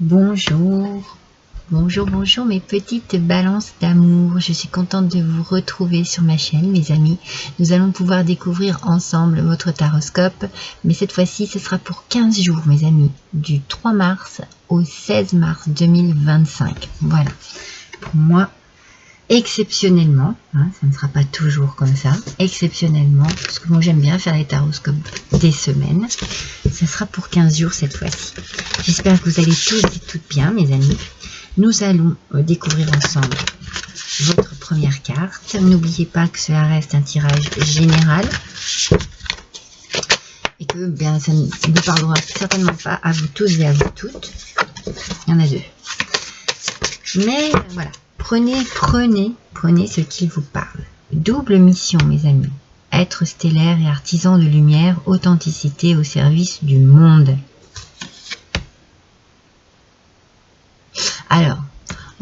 Bonjour, bonjour mes petites balances d'amour. Je suis contente de vous retrouver sur ma chaîne, mes amis. Nous allons pouvoir découvrir ensemble votre taroscope, mais cette fois-ci, ce sera pour 15 jours, mes amis, du 3 mars au 16 mars 2025. Voilà, pour moi, exceptionnellement, ça ne sera pas toujours comme ça, exceptionnellement, parce que moi j'aime bien faire les taroscopes des semaines, ça sera pour 15 jours cette fois-ci. J'espère que vous allez tous et toutes bien, mes amis. Nous allons découvrir ensemble votre première carte. N'oubliez pas que cela reste un tirage général et que bien, ça ne parlera certainement pas à vous tous et à vous toutes. Il y en a deux. Mais voilà. Prenez ce qu'il vous parle. Double mission, mes amis. Être stellaire et artisan de lumière, authenticité au service du monde. Alors,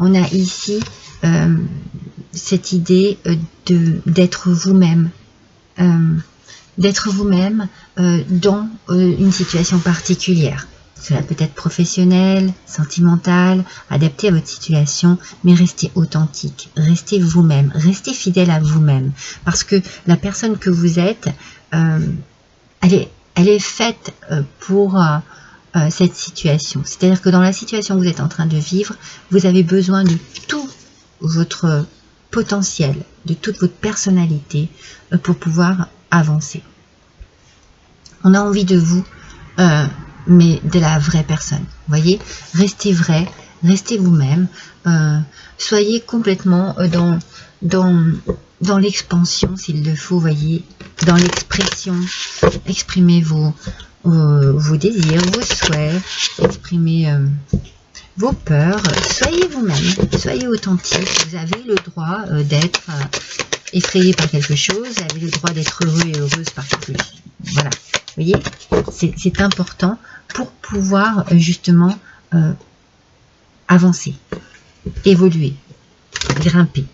on a ici cette idée d'être vous-même. Dans une situation particulière. Cela peut être professionnel, sentimental, adapté à votre situation, mais restez authentique, restez vous-même, restez fidèle à vous-même. Parce que la personne que vous êtes, elle est faite pour cette situation. C'est-à-dire que dans la situation que vous êtes en train de vivre, vous avez besoin de tout votre potentiel, de toute votre personnalité pour pouvoir avancer. On a envie de vous, mais de la vraie personne. Vous voyez, restez vrai, restez vous-même, soyez complètement dans l'expansion s'il le faut, voyez, dans l'expression, exprimez vos désirs, vos souhaits, exprimez vos peurs, soyez vous-même, soyez authentique, vous avez le droit d'être effrayé par quelque chose, vous avez le droit d'être heureux et heureuse par quelque chose. Voilà, vous voyez, c'est important pour pouvoir justement avancer, évoluer, grimper.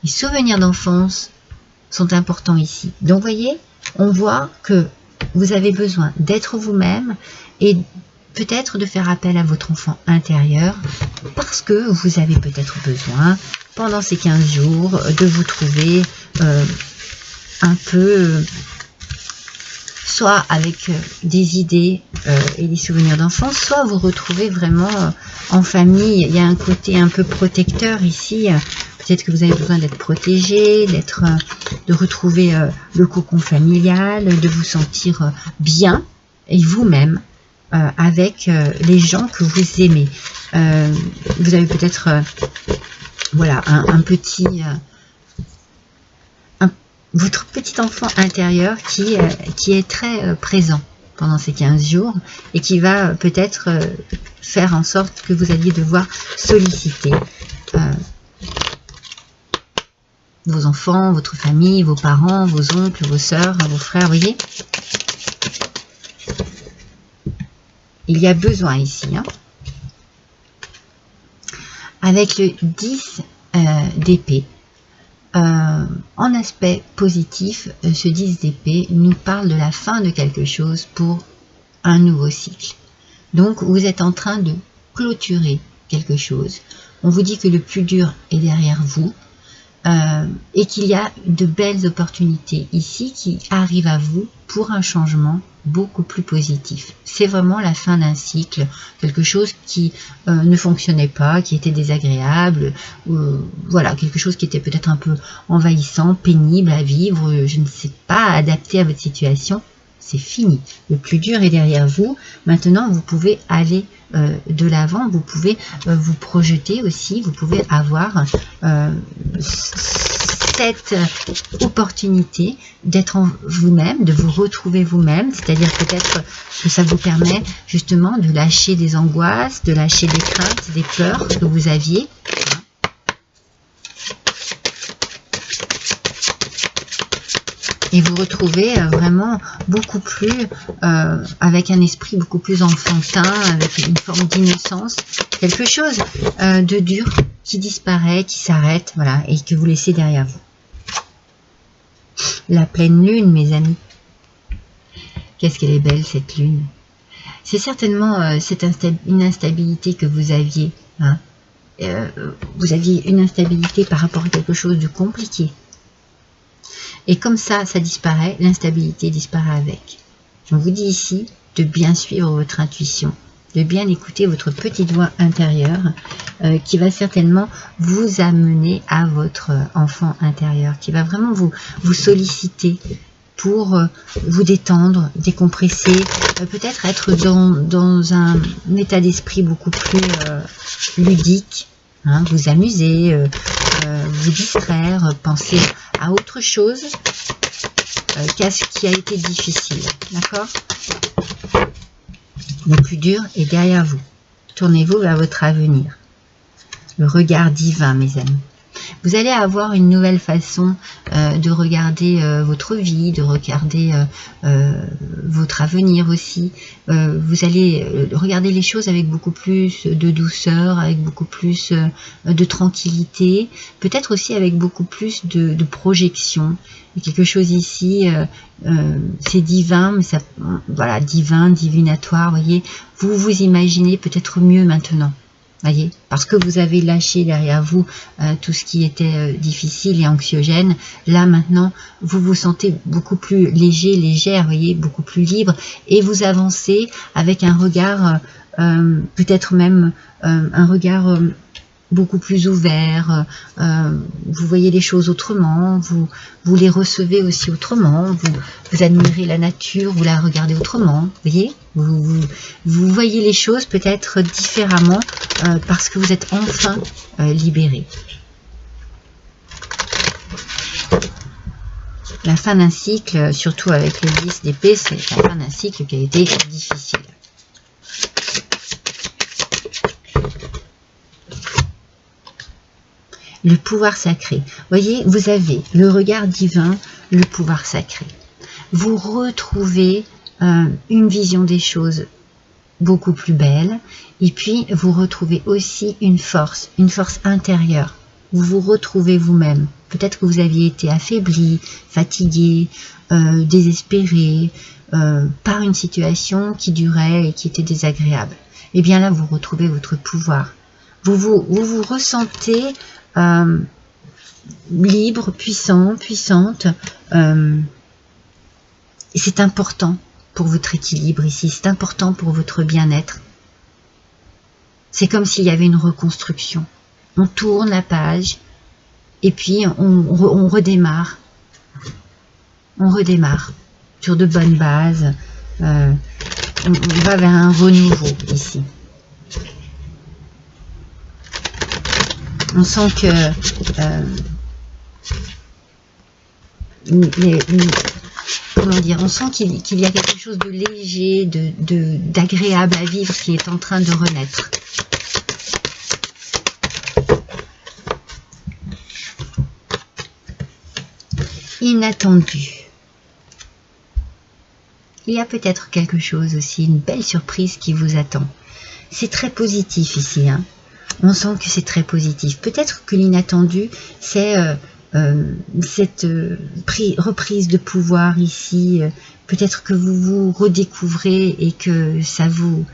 Les souvenirs d'enfance sont importants ici. Donc, vous voyez, on voit que vous avez besoin d'être vous-même et peut-être de faire appel à votre enfant intérieur parce que vous avez peut-être besoin, pendant ces 15 jours, de vous trouver un peu, soit avec des idées et des souvenirs d'enfance, soit vous retrouvez vraiment en famille. Il y a un côté un peu protecteur ici. Peut-être que vous avez besoin d'être protégé, de retrouver le cocon familial, de vous sentir bien et vous-même avec les gens que vous aimez. Vous avez peut-être voilà, votre petit enfant intérieur qui est très présent pendant ces 15 jours et qui va peut-être faire en sorte que vous alliez devoir solliciter vos enfants, votre famille, vos parents, vos oncles, vos sœurs, vos frères, vous voyez. Il y a besoin ici. Avec le 10 d'épée, en aspect positif, ce 10 d'épée nous parle de la fin de quelque chose pour un nouveau cycle. Donc, vous êtes en train de clôturer quelque chose. On vous dit que le plus dur est derrière vous. Et qu'il y a de belles opportunités ici qui arrivent à vous pour un changement beaucoup plus positif. C'est vraiment la fin d'un cycle, quelque chose qui ne fonctionnait pas, qui était désagréable, voilà, quelque chose qui était peut-être un peu envahissant, pénible à vivre, je ne sais pas, adapté à votre situation. C'est fini. Le plus dur est derrière vous. Maintenant, vous pouvez aller de l'avant. Vous pouvez vous projeter aussi. Vous pouvez avoir cette opportunité d'être en vous-même, de vous retrouver vous-même. C'est-à-dire peut-être que ça vous permet justement de lâcher des angoisses, de lâcher des craintes, des peurs que vous aviez. Et vous retrouvez vraiment beaucoup plus, avec un esprit beaucoup plus enfantin, avec une forme d'innocence, quelque chose de dur qui disparaît, qui s'arrête, voilà, et que vous laissez derrière vous. La pleine lune, mes amis. Qu'est-ce qu'elle est belle, cette lune. C'est certainement une instabilité que vous aviez. Hein. Vous aviez une instabilité par rapport à quelque chose de compliqué. Et comme ça disparaît, l'instabilité disparaît avec. On vous dit ici de bien suivre votre intuition, de bien écouter votre petite voix intérieure qui va certainement vous amener à votre enfant intérieur, qui va vraiment vous solliciter pour vous détendre, décompresser, peut-être être dans un état d'esprit beaucoup plus ludique, hein, vous amuser, vous distraire, penser à autre chose qu'à ce qui a été difficile, d'accord? Le plus dur est derrière vous. Tournez-vous vers votre avenir. Le regard divin, mes amis. Vous allez avoir une nouvelle façon de regarder votre vie, de regarder votre avenir aussi. Vous allez regarder les choses avec beaucoup plus de douceur, avec beaucoup plus de tranquillité, peut-être aussi avec beaucoup plus de projection. Il y a quelque chose ici, c'est divin, mais ça, voilà, divin, divinatoire, voyez. Vous vous imaginez peut-être mieux maintenant. Voyez, parce que vous avez lâché derrière vous tout ce qui était difficile et anxiogène. Là maintenant, vous vous sentez beaucoup plus léger, légère, voyez, beaucoup plus libre, et vous avancez avec un regard, peut-être même un regard beaucoup plus ouvert. Vous voyez les choses autrement, vous les recevez aussi autrement, vous admirez la nature, vous la regardez autrement, voyez. Vous voyez les choses peut-être différemment parce que vous êtes enfin libéré. La fin d'un cycle, surtout avec le 10 d'épée, c'est la fin d'un cycle qui a été difficile. Le pouvoir sacré. Voyez, vous avez le regard divin, le pouvoir sacré. Vous retrouvez une vision des choses beaucoup plus belle, et puis vous retrouvez aussi une force intérieure. Vous vous retrouvez vous-même. Peut-être que vous aviez été affaibli, fatigué, désespéré par une situation qui durait et qui était désagréable. Et bien là, vous retrouvez votre pouvoir. Vous vous ressentez libre, puissant, puissante. C'est important pour votre équilibre ici, c'est important pour votre bien-être. C'est comme s'il y avait une reconstruction. On tourne la page et puis on redémarre. On redémarre sur de bonnes bases. On va vers un renouveau ici. On sent que comment dire, on sent qu'il y a quelque chose de léger, d'agréable à vivre qui est en train de renaître. Inattendu. Il y a peut-être quelque chose aussi, une belle surprise qui vous attend. C'est très positif ici, hein. On sent que c'est très positif. Peut-être que l'inattendu, c'est cette reprise de pouvoir ici. Peut-être que vous vous redécouvrez et que ça vous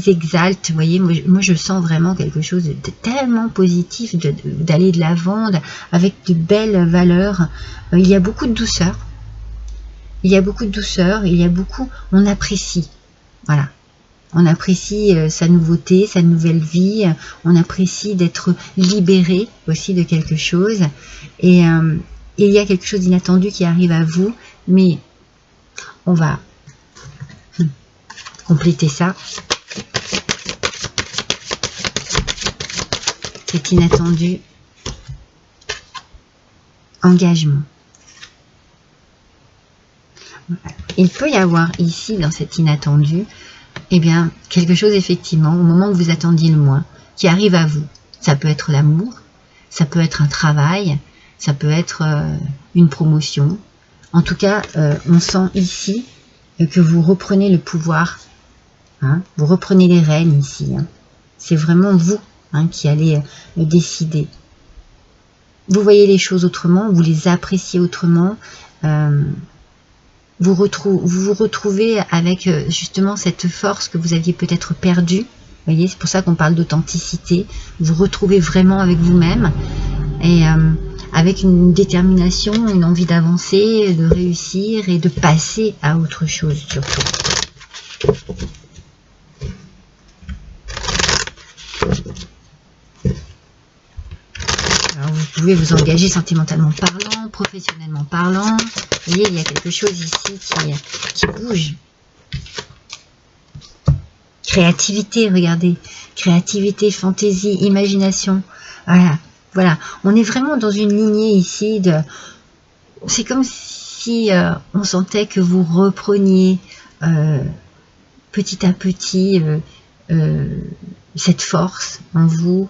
exalte. Vous voyez, moi je sens vraiment quelque chose de tellement positif, d'aller de l'avant, avec de belles valeurs. Il y a beaucoup de douceur. Il y a beaucoup de douceur, on apprécie. Voilà. On apprécie sa nouveauté, sa nouvelle vie. On apprécie d'être libéré aussi de quelque chose. Et il y a quelque chose d'inattendu qui arrive à vous. Mais on va compléter ça. C'est inattendu. Engagement. Il peut y avoir ici, dans cet inattendu, eh bien, quelque chose effectivement, au moment où vous attendiez le moins, qui arrive à vous. Ça peut être l'amour, ça peut être un travail, ça peut être une promotion. En tout cas, on sent ici que vous reprenez le pouvoir, hein, vous reprenez les rênes ici. Hein. C'est vraiment vous, hein, qui allez décider. Vous voyez les choses autrement, vous les appréciez autrement. vous vous retrouvez avec justement cette force que vous aviez peut-être perdue. Vous voyez, c'est pour ça qu'on parle d'authenticité. Vous vous retrouvez vraiment avec vous-même et avec une détermination, une envie d'avancer, de réussir et de passer à autre chose surtout. Alors vous pouvez vous engager sentimentalement parlant, professionnellement parlant. Vous voyez, il y a quelque chose ici qui bouge. Créativité, regardez. Créativité, fantaisie, imagination. Voilà. Voilà. On est vraiment dans une lignée ici de... C'est comme si on sentait que vous repreniez petit à petit cette force en vous,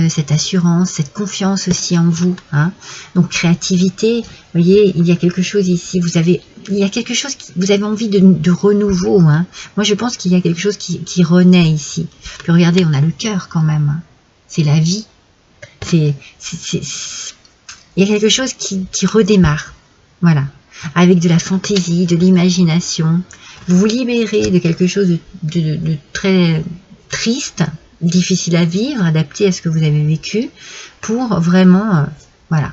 cette assurance, cette confiance aussi en vous. Hein. Donc créativité, vous voyez, il y a quelque chose ici. Il y a quelque chose vous avez envie de renouveau. Hein. Moi, je pense qu'il y a quelque chose qui renaît ici. Puis regardez, on a le cœur quand même. Hein. C'est la vie. Il y a quelque chose qui redémarre. Voilà. Avec de la fantaisie, de l'imagination. Vous vous libérez de quelque chose de très triste, difficile à vivre, adapté à ce que vous avez vécu, pour vraiment, voilà.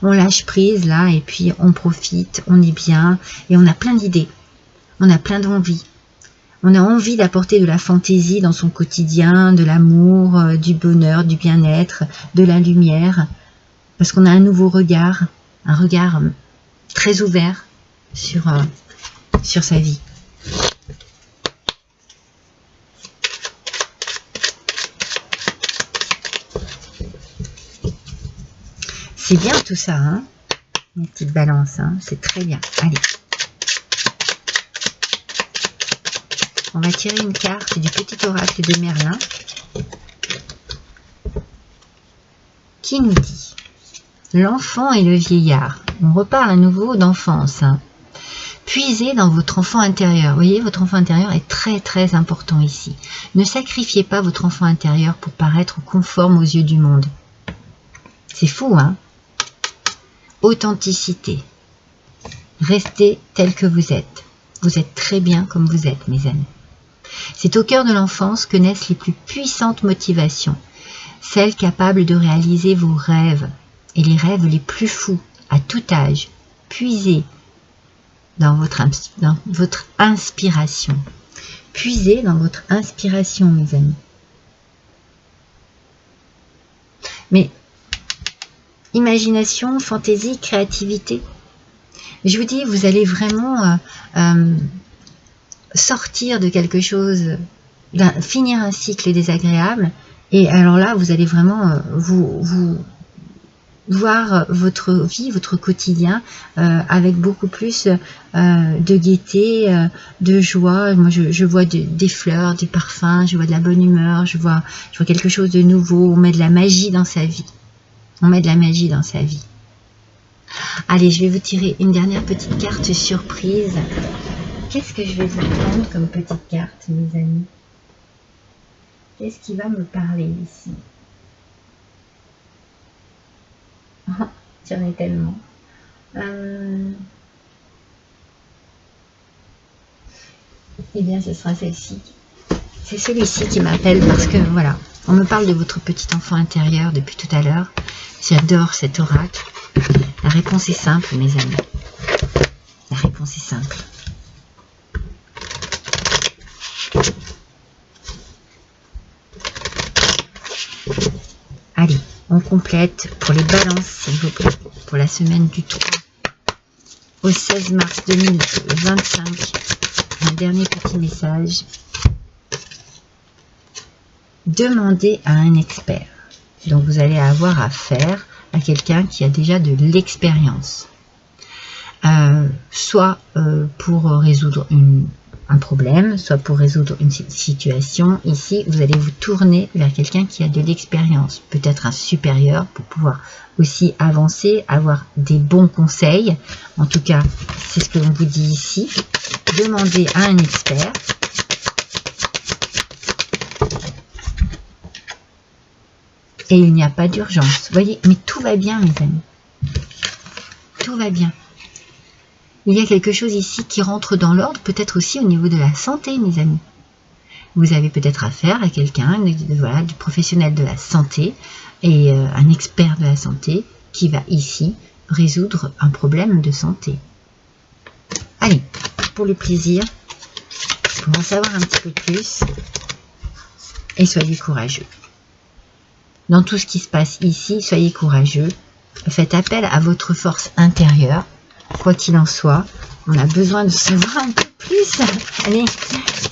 On lâche prise là, et puis on profite, on est bien, et on a plein d'idées. On a plein d'envies. On a envie d'apporter de la fantaisie dans son quotidien, de l'amour, du bonheur, du bien-être, de la lumière, parce qu'on a un nouveau regard, un regard très ouvert sur sa vie. C'est bien tout ça, hein, mes petites balances, hein, c'est très bien. Allez. On va tirer une carte du petit oracle de Merlin qui nous dit l'enfant et le vieillard. On reparle à nouveau d'enfance. Hein. Puisez dans votre enfant intérieur. Vous voyez, votre enfant intérieur est très très important ici. Ne sacrifiez pas votre enfant intérieur pour paraître conforme aux yeux du monde. C'est fou, hein? Authenticité. Restez tel que vous êtes. Vous êtes très bien comme vous êtes, mes amis. C'est au cœur de l'enfance que naissent les plus puissantes motivations, celles capables de réaliser vos rêves et les rêves les plus fous à tout âge. Puisez dans votre inspiration. Puisez dans votre inspiration, mes amis. Mais imagination, fantaisie, créativité. Je vous dis, vous allez vraiment sortir de quelque chose, finir un cycle désagréable. Et alors là, vous allez vraiment vous voir votre vie, votre quotidien avec beaucoup plus de gaieté, de joie. Moi, je vois des fleurs, des parfums, je vois de la bonne humeur, je vois quelque chose de nouveau. On met de la magie dans sa vie. On met de la magie dans sa vie. Allez, je vais vous tirer une dernière petite carte surprise. Qu'est-ce que je vais vous prendre comme petite carte, mes amis? Qu'est-ce qui va me parler ici? Oh, j'en ai tellement. Eh bien, ce sera celle-ci. C'est celui-ci qui m'appelle parce que, voilà, on me parle de votre petit enfant intérieur depuis tout à l'heure. J'adore cet oracle. La réponse est simple, mes amis. La réponse est simple. Allez, on complète pour les balances, s'il vous plaît, pour la semaine du 3 au 16 mars 2025. Un dernier petit message. Demandez à un expert. Donc vous allez avoir affaire à quelqu'un qui a déjà de l'expérience. Soit pour résoudre un problème, soit pour résoudre une situation. Ici, vous allez vous tourner vers quelqu'un qui a de l'expérience, peut-être un supérieur, pour pouvoir aussi avancer, avoir des bons conseils. En tout cas, c'est ce que l'on vous dit ici. Demandez à un expert. Et il n'y a pas d'urgence. Vous voyez, mais tout va bien, mes amis. Tout va bien. Il y a quelque chose ici qui rentre dans l'ordre, peut-être aussi au niveau de la santé, mes amis. Vous avez peut-être affaire à quelqu'un, voilà, du professionnel de la santé et un expert de la santé qui va ici résoudre un problème de santé. Allez, pour le plaisir, pour en savoir un petit peu plus, et soyez courageux. Dans tout ce qui se passe ici, soyez courageux. Faites appel à votre force intérieure. Quoi qu'il en soit, on a besoin de savoir un peu plus. Allez,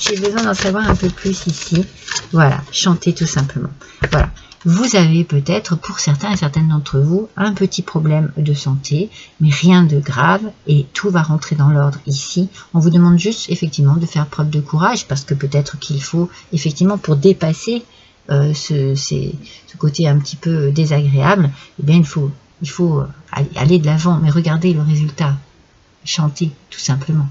j'ai besoin d'en savoir un peu plus ici. Voilà, chantez tout simplement. Voilà. Vous avez peut-être, pour certains et certaines d'entre vous, un petit problème de santé, mais rien de grave, et tout va rentrer dans l'ordre ici. On vous demande juste, effectivement, de faire preuve de courage, parce que peut-être qu'il faut, effectivement, pour dépasser ce côté un petit peu désagréable, eh bien, il faut aller de l'avant, mais regardez le résultat. Chantez, tout simplement.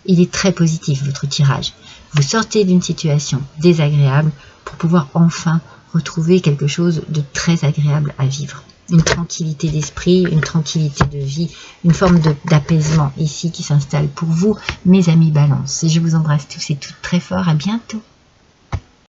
Il est très positif, votre tirage. Vous sortez d'une situation désagréable pour pouvoir enfin retrouver quelque chose de très agréable à vivre. Une tranquillité d'esprit, une tranquillité de vie, une forme d'apaisement ici qui s'installe pour vous, mes amis Balance. Et je vous embrasse tous et toutes très fort. À bientôt.